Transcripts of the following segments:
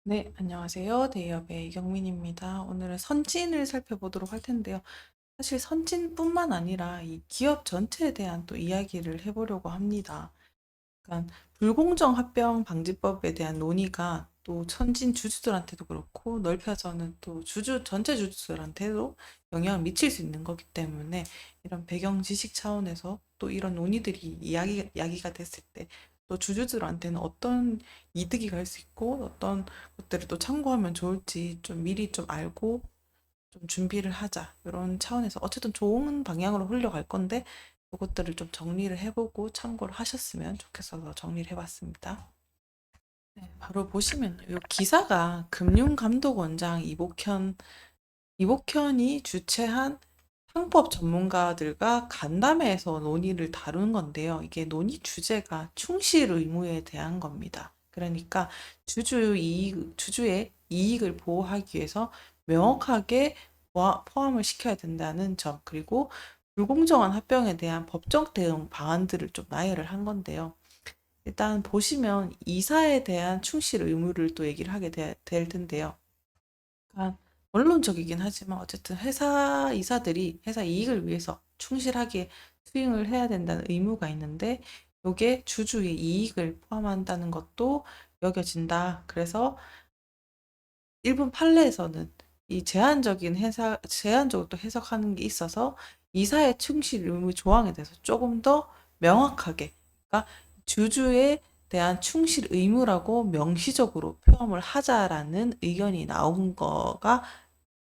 네, 안녕하세요. 대기업의 이경민입니다. 오늘은 선진을 살펴보도록 할 텐데요. 사실 선진뿐만 아니라 이 기업 전체에 대한 또 이야기를 해보려고 합니다. 그러니까 불공정 합병 방지법에 대한 논의가 또 선진 주주들한테도 그렇고 넓혀서는 또 전체 주주들한테도 영향을 미칠 수 있는 거기 때문에 이런 배경 지식 차원에서 또 이런 논의들이 이야기가 됐을 때 또 주주들한테는 어떤 이득이 갈 수 있고 어떤 것들을 또 참고하면 좋을지 좀 미리 좀 알고 좀 준비를 하자. 이런 차원에서 어쨌든 좋은 방향으로 흘러갈 건데 그것들을 좀 정리를 해보고 참고를 하셨으면 좋겠어서 정리를 해봤습니다. 네, 바로 보시면 이 기사가 금융감독원장 이복현이 주최한 상법 전문가들과 간담회에서 논의를 다룬 건데요. 이게 논의 주제가 충실 의무에 대한 겁니다. 그러니까 주주의 이익을 보호하기 위해서 명확하게 포함을 시켜야 된다는 점, 그리고 불공정한 합병에 대한 법적 대응 방안들을 좀 나열을 한 건데요. 일단 보시면 이사에 대한 충실 의무를 또 얘기를 하게 될 텐데요. 그러니까 원론적이긴 하지만 어쨌든 회사 이사들이 회사 이익을 위해서 충실하게 수행을 해야 된다는 의무가 있는데 이게 주주의 이익을 포함한다는 것도 여겨진다. 그래서 일본 판례에서는 이 제한적으로 또 해석하는 게 있어서 이사의 충실 의무 조항에 대해서 조금 더 명확하게, 그러니까 주주에 대한 충실 의무라고 명시적으로 표현을 하자라는 의견이 나온 거가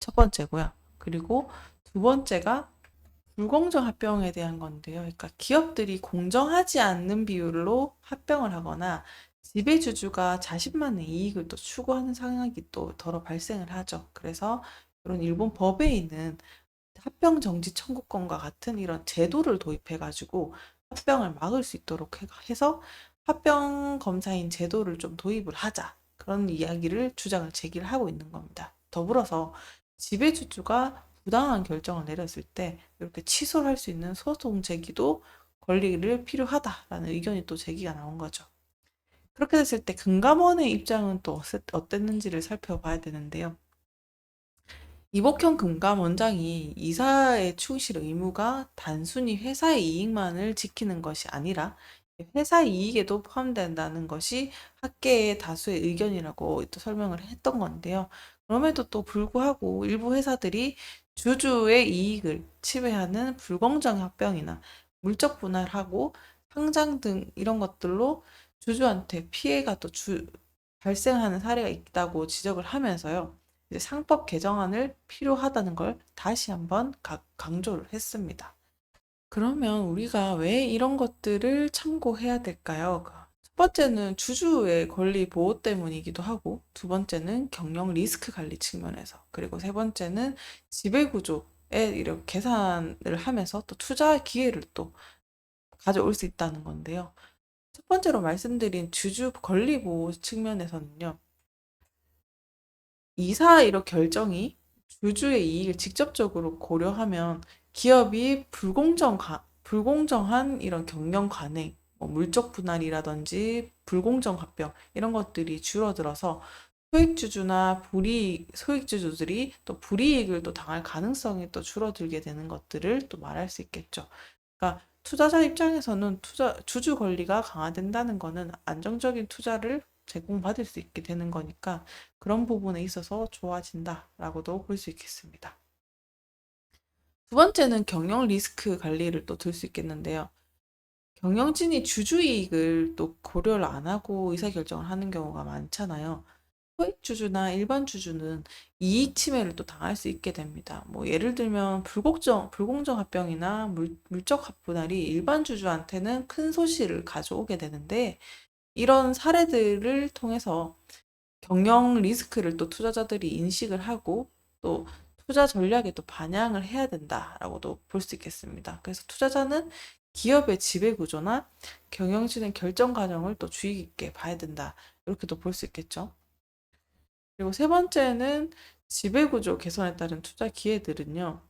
첫 번째고요. 그리고 두 번째가 불공정 합병에 대한 건데요. 그러니까 기업들이 공정하지 않는 비율로 합병을 하거나 지배주주가 자신만의 이익을 또 추구하는 상황이 또 더러 발생을 하죠. 그래서 이런 일본 법에 있는 합병 정지 청구권과 같은 이런 제도를 도입해가지고 합병을 막을 수 있도록 해서 합병 검사인 제도를 좀 도입을 하자. 그런 이야기를 주장을 제기를 하고 있는 겁니다. 더불어서 지배주주가 부당한 결정을 내렸을 때 이렇게 취소를 할 수 있는 소송 제기도 권리를 필요하다라는 의견이 또 제기가 나온 거죠. 그렇게 됐을 때 금감원의 입장은 또 어땠는지를 살펴봐야 되는데요. 이복형 금감원장이 이사의 충실 의무가 단순히 회사의 이익만을 지키는 것이 아니라 회사 이익에도 포함된다는 것이 학계의 다수의 의견이라고 또 설명을 했던 건데요. 그럼에도 또 불구하고 일부 회사들이 주주의 이익을 침해하는 불공정 합병이나 물적 분할하고 상장 등 이런 것들로 주주한테 피해가 또 발생하는 사례가 있다고 지적을 하면서요. 이제 상법 개정안을 필요하다는 걸 다시 한번 강조를 했습니다. 그러면 우리가 왜 이런 것들을 참고해야 될까요? 첫 번째는 주주의 권리 보호 때문이기도 하고, 두 번째는 경영 리스크 관리 측면에서, 그리고 세 번째는 지배구조에 이렇게 계산을 하면서 또 투자 기회를 또 가져올 수 있다는 건데요. 첫 번째로 말씀드린 주주 권리 보호 측면에서는요. 이사 이력 결정이 주주의 이익을 직접적으로 고려하면 기업이 불공정한 이런 경영 관행, 뭐 물적 분할이라든지 불공정 합병 이런 것들이 줄어들어서 소액주주들이 또 불이익을 또 당할 가능성이 또 줄어들게 되는 것들을 또 말할 수 있겠죠. 그러니까 투자자 입장에서는 주주 권리가 강화된다는 거는 안정적인 투자를 제공받을 수 있게 되는 거니까 그런 부분에 있어서 좋아진다라고도 볼 수 있겠습니다. 두 번째는 경영 리스크 관리를 또 들 수 있겠는데요. 경영진이 주주이익을 또 고려를 안 하고 의사결정을 하는 경우가 많잖아요. 소액주주나 일반 주주는 이익 침해를 또 당할 수 있게 됩니다. 뭐 예를 들면 불공정 합병이나 물적 합분할이 일반 주주한테는 큰 손실을 가져오게 되는데 이런 사례들을 통해서 경영 리스크를 또 투자자들이 인식을 하고 또 투자 전략에 또 반영을 해야 된다라고도 볼 수 있겠습니다. 그래서 투자자는 기업의 지배 구조나 경영진의 결정 과정을 또 주의 깊게 봐야 된다. 이렇게도 볼 수 있겠죠. 그리고 세 번째는 지배구조 개선에 따른 투자 기회들은요.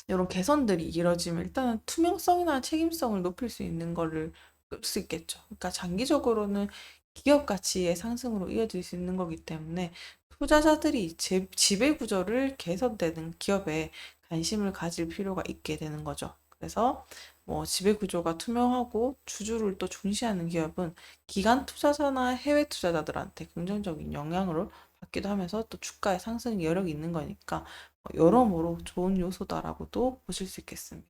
이런 개선들이 이뤄지면 일단은 투명성이나 책임성을 높일 수 있는 거를 끌 수 있겠죠. 그러니까 장기적으로는 기업 가치의 상승으로 이어질 수 있는 거기 때문에 투자자들이 지배 구조를 개선되는 기업에 관심을 가질 필요가 있게 되는 거죠. 그래서 뭐 지배 구조가 투명하고 주주를 또 중시하는 기업은 기관 투자자나 해외 투자자들한테 긍정적인 영향을 받기도 하면서 또 주가의 상승 여력이 있는 거니까 여러모로 좋은 요소다라고도 보실 수 있겠습니다.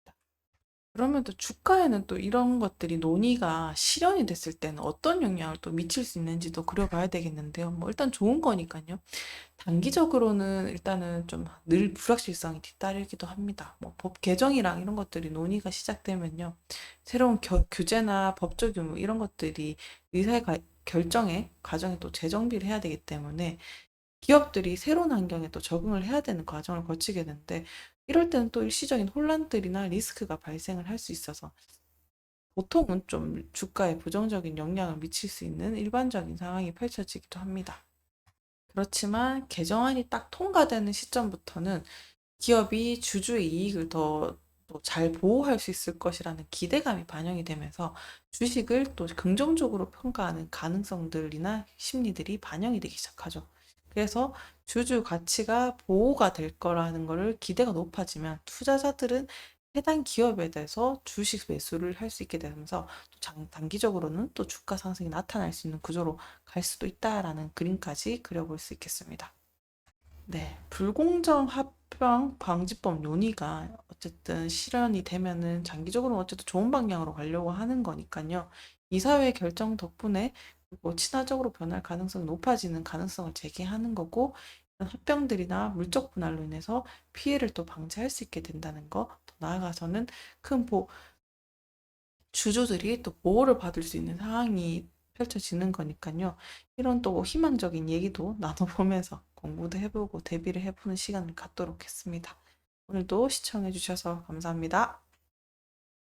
그러면 또 주가에는 또 이런 것들이 논의가 실현이 됐을 때는 어떤 영향을 또 미칠 수 있는지도 그려봐야 되겠는데요. 뭐 일단 좋은 거니까요. 단기적으로는 일단은 좀 늘 불확실성이 뒤따르기도 합니다. 뭐 법 개정이랑 이런 것들이 논의가 시작되면요. 새로운 규제나 법적 의무 이런 것들이 의사의 결정의 과정에 또 재정비를 해야 되기 때문에 기업들이 새로운 환경에 또 적응을 해야 되는 과정을 거치게 되는데 이럴 때는 또 일시적인 혼란들이나 리스크가 발생을 할 수 있어서 보통은 좀 주가에 부정적인 영향을 미칠 수 있는 일반적인 상황이 펼쳐지기도 합니다. 그렇지만 개정안이 딱 통과되는 시점부터는 기업이 주주의 이익을 더 잘 보호할 수 있을 것이라는 기대감이 반영이 되면서 주식을 또 긍정적으로 평가하는 가능성들이나 심리들이 반영이 되기 시작하죠. 그래서 주주 가치가 보호가 될 거라는 거를 기대가 높아지면 투자자들은 해당 기업에 대해서 주식 매수를 할 수 있게 되면서 또 단기적으로는 또 주가 상승이 나타날 수 있는 구조로 갈 수도 있다라는 그림까지 그려볼 수 있겠습니다. 네, 불공정 합병 방지법 논의가 어쨌든 실현이 되면은 장기적으로 어쨌든 좋은 방향으로 가려고 하는 거니까요. 이사회 결정 덕분에 그리고 친화적으로 변할 가능성이 높아지는 가능성을 제기하는 거고, 이런 합병들이나 물적 분할로 인해서 피해를 또 방지할 수 있게 된다는 거, 더 나아가서는 큰 주주들이 또 보호를 받을 수 있는 상황이 펼쳐지는 거니까요. 이런 또 희망적인 얘기도 나눠보면서 공부도 해보고 대비를 해보는 시간을 갖도록 했습니다. 오늘도 시청해주셔서 감사합니다.